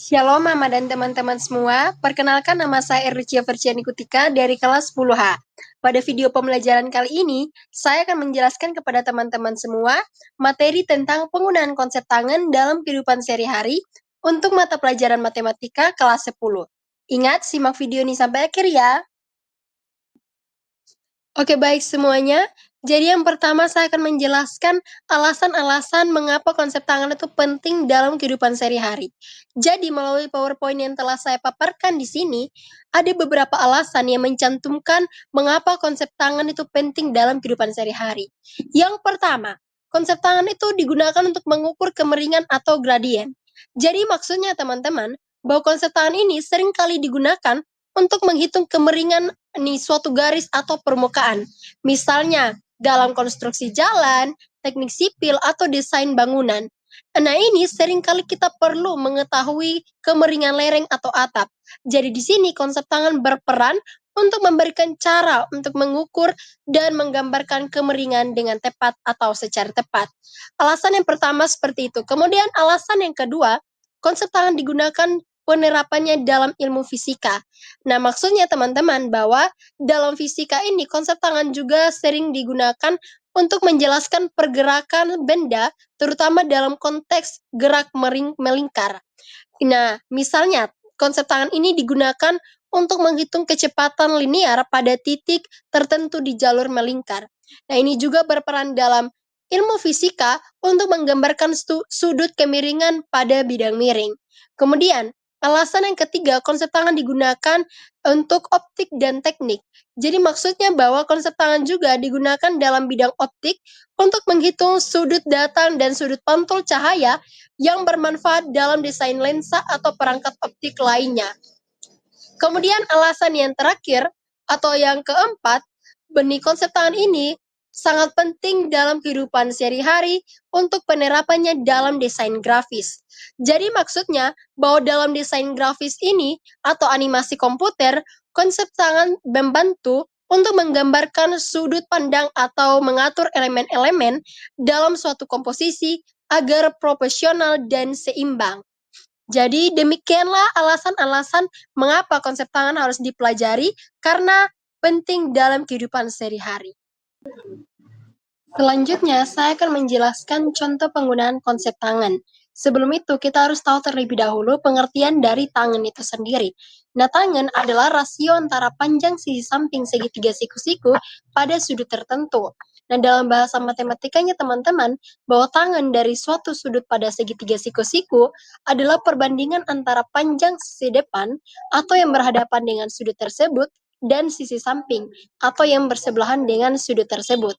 Shalom Mama dan teman-teman semua, perkenalkan nama saya Erlicia Verciani Kutika dari kelas 10H. Pada video pembelajaran kali ini, saya akan menjelaskan kepada teman-teman semua materi tentang penggunaan konsep tangan dalam kehidupan sehari-hari untuk mata pelajaran matematika kelas 10. Ingat, simak video ini sampai akhir ya. Oke, baik semuanya. Jadi yang pertama saya akan menjelaskan alasan-alasan mengapa konsep tangan itu penting dalam kehidupan sehari-hari. Jadi melalui PowerPoint yang telah saya paparkan di sini, ada beberapa alasan yang mencantumkan mengapa konsep tangan itu penting dalam kehidupan sehari-hari. Yang pertama, konsep tangan itu digunakan untuk mengukur kemiringan atau gradien. Jadi maksudnya teman-teman, bahwa konsep tangan ini sering kali digunakan untuk menghitung kemiringan suatu garis atau permukaan. Misalnya, dalam konstruksi jalan, teknik sipil, atau desain bangunan. Nah, ini seringkali kita perlu mengetahui kemiringan lereng atau atap. Jadi di sini konsep tangan berperan untuk memberikan cara untuk mengukur dan menggambarkan kemiringan dengan tepat atau secara tepat. Alasan yang pertama seperti itu. Kemudian alasan yang kedua, konsep tangan digunakan penerapannya dalam ilmu fisika. Nah, maksudnya teman-teman bahwa dalam fisika ini konsep tangan juga sering digunakan untuk menjelaskan pergerakan benda, terutama dalam konteks gerak melingkar. Nah, misalnya konsep tangan ini digunakan untuk menghitung kecepatan linear pada titik tertentu di jalur melingkar. Nah, ini juga berperan dalam ilmu fisika untuk menggambarkan sudut kemiringan pada bidang miring. Kemudian, alasan yang ketiga, konsep tangan digunakan untuk optik dan teknik. Jadi maksudnya bahwa konsep tangan juga digunakan dalam bidang optik untuk menghitung sudut datang dan sudut pantul cahaya yang bermanfaat dalam desain lensa atau perangkat optik lainnya. Kemudian alasan yang terakhir atau yang keempat, benih konsep tangan ini sangat penting dalam kehidupan sehari-hari untuk penerapannya dalam desain grafis. Jadi maksudnya bahwa dalam desain grafis ini atau animasi komputer, konsep tangan membantu untuk menggambarkan sudut pandang atau mengatur elemen-elemen dalam suatu komposisi agar proporsional dan seimbang. Jadi demikianlah alasan-alasan mengapa konsep tangan harus dipelajari karena penting dalam kehidupan sehari-hari. Selanjutnya, saya akan menjelaskan contoh penggunaan konsep tangan. Sebelum itu, kita harus tahu terlebih dahulu pengertian dari tangan itu sendiri. Nah, tangan adalah rasio antara panjang sisi samping segitiga siku-siku pada sudut tertentu. Nah, dalam bahasa matematikanya teman-teman, bahwa tangan dari suatu sudut pada segitiga siku-siku adalah perbandingan antara panjang sisi depan atau yang berhadapan dengan sudut tersebut dan sisi samping atau yang bersebelahan dengan sudut tersebut.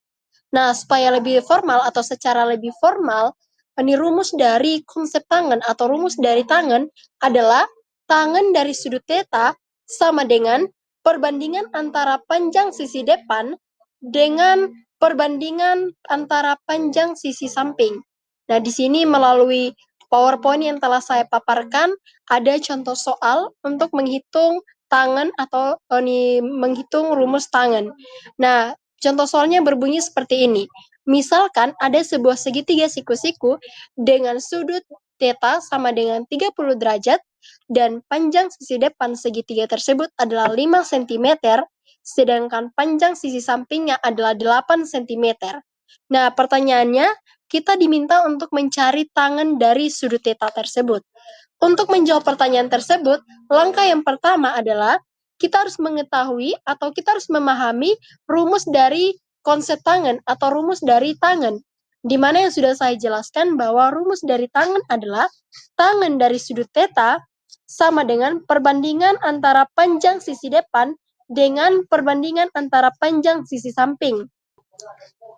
Nah, supaya lebih formal atau secara lebih formal, ini rumus dari konsep tangan atau rumus dari tangan adalah tangan dari sudut theta sama dengan perbandingan antara panjang sisi depan dengan perbandingan antara panjang sisi samping. Nah, di sini melalui PowerPoint yang telah saya paparkan, ada contoh soal untuk menghitung tangan atau menghitung rumus tangan. Nah, contoh soalnya berbunyi seperti ini. Misalkan ada sebuah segitiga siku-siku dengan sudut theta sama dengan 30 derajat dan panjang sisi depan segitiga tersebut adalah 5 cm, sedangkan panjang sisi sampingnya adalah 8 cm. Nah, pertanyaannya, kita diminta untuk mencari tangan dari sudut theta tersebut. Untuk menjawab pertanyaan tersebut, langkah yang pertama adalah kita harus mengetahui atau kita harus memahami rumus dari konsep tangan atau rumus dari tangan. Di mana yang sudah saya jelaskan bahwa rumus dari tangan adalah tangan dari sudut theta sama dengan perbandingan antara panjang sisi depan dengan perbandingan antara panjang sisi samping.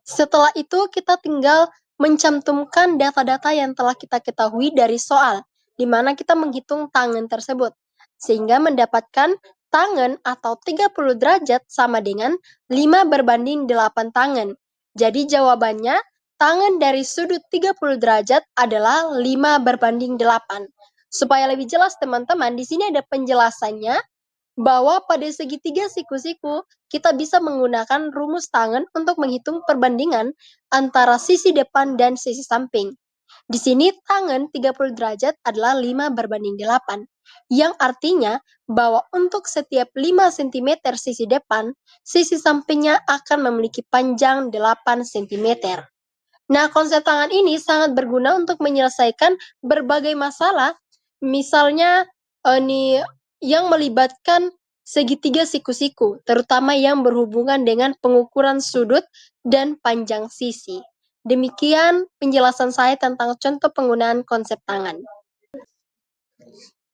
Setelah itu, kita tinggal mencantumkan data-data yang telah kita ketahui dari soal, di mana kita menghitung tangan tersebut, sehingga mendapatkan tangan atau 30 derajat sama dengan 5 berbanding 8 tangan. Jadi jawabannya, tangan dari sudut 30 derajat adalah 5 berbanding 8. Supaya lebih jelas teman-teman, di sini ada penjelasannya bahwa pada segitiga siku-siku kita bisa menggunakan rumus tangan untuk menghitung perbandingan antara sisi depan dan sisi samping. Di sini tangan 30 derajat adalah 5:8, yang artinya bahwa untuk setiap 5 sentimeter sisi depan, sisi sampingnya akan memiliki panjang 8 sentimeter. Nah, konsep tangan ini sangat berguna untuk menyelesaikan berbagai masalah, misalnya, yang melibatkan segitiga siku-siku, terutama yang berhubungan dengan pengukuran sudut dan panjang sisi. Demikian penjelasan saya tentang contoh penggunaan konsep tangan.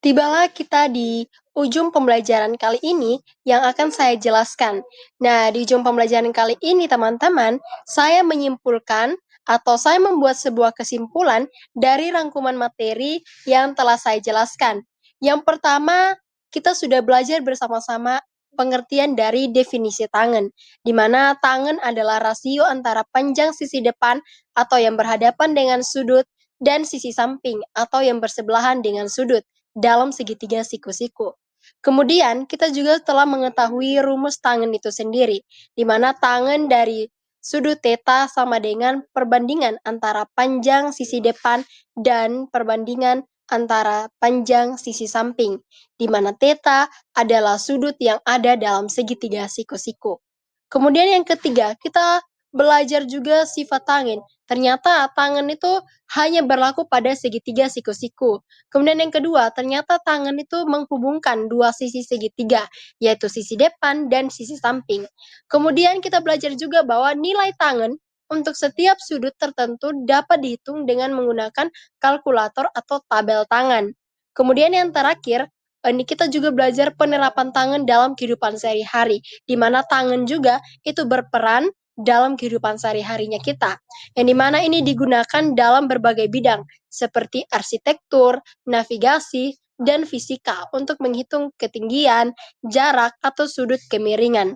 Tibalah kita di ujung pembelajaran kali ini yang akan saya jelaskan. Nah, di ujung pembelajaran kali ini, teman-teman, saya menyimpulkan atau saya membuat sebuah kesimpulan dari rangkuman materi yang telah saya jelaskan. Yang pertama, kita sudah belajar bersama-sama pengertian dari definisi tangan, di mana tangan adalah rasio antara panjang sisi depan atau yang berhadapan dengan sudut dan sisi samping atau yang bersebelahan dengan sudut dalam segitiga siku-siku. Kemudian, kita juga telah mengetahui rumus tangen itu sendiri, di mana tangen dari sudut theta sama dengan perbandingan antara panjang sisi depan dan perbandingan antara panjang sisi samping, di mana theta adalah sudut yang ada dalam segitiga siku-siku. Kemudian yang ketiga, kita belajar juga sifat tangen. Ternyata tangan itu hanya berlaku pada segitiga siku-siku. Kemudian yang kedua, ternyata tangan itu menghubungkan dua sisi segitiga, yaitu sisi depan dan sisi samping. Kemudian kita belajar juga bahwa nilai tangan untuk setiap sudut tertentu dapat dihitung dengan menggunakan kalkulator atau tabel tangan. Kemudian yang terakhir, ini kita juga belajar penerapan tangan dalam kehidupan sehari-hari, di mana tangan juga itu berperan dalam kehidupan sehari-harinya kita, yang dimana ini digunakan dalam berbagai bidang, seperti arsitektur, navigasi, dan fisika untuk menghitung ketinggian, jarak, atau sudut kemiringan.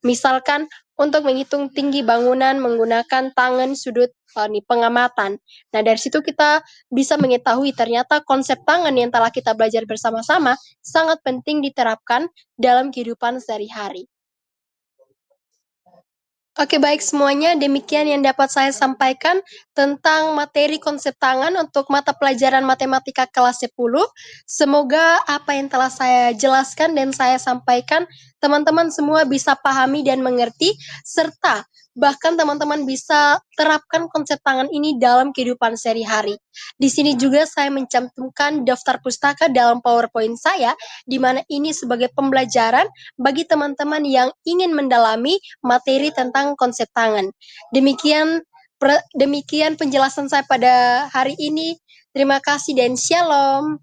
Misalkan untuk menghitung tinggi bangunan menggunakan tangan sudut pengamatan. Nah, dari situ kita bisa mengetahui ternyata konsep tangan yang telah kita belajar bersama-sama sangat penting diterapkan dalam kehidupan sehari-hari. Oke, baik semuanya, demikian yang dapat saya sampaikan tentang materi konsep tangan untuk mata pelajaran matematika kelas 10. Semoga apa yang telah saya jelaskan dan saya sampaikan, teman-teman semua bisa pahami dan mengerti, serta bahkan teman-teman bisa terapkan konsep tangan ini dalam kehidupan sehari-hari. Di sini juga saya mencantumkan daftar pustaka dalam PowerPoint saya, di mana ini sebagai pembelajaran bagi teman-teman yang ingin mendalami materi tentang konsep tangan. Demikian penjelasan saya pada hari ini. Terima kasih dan shalom.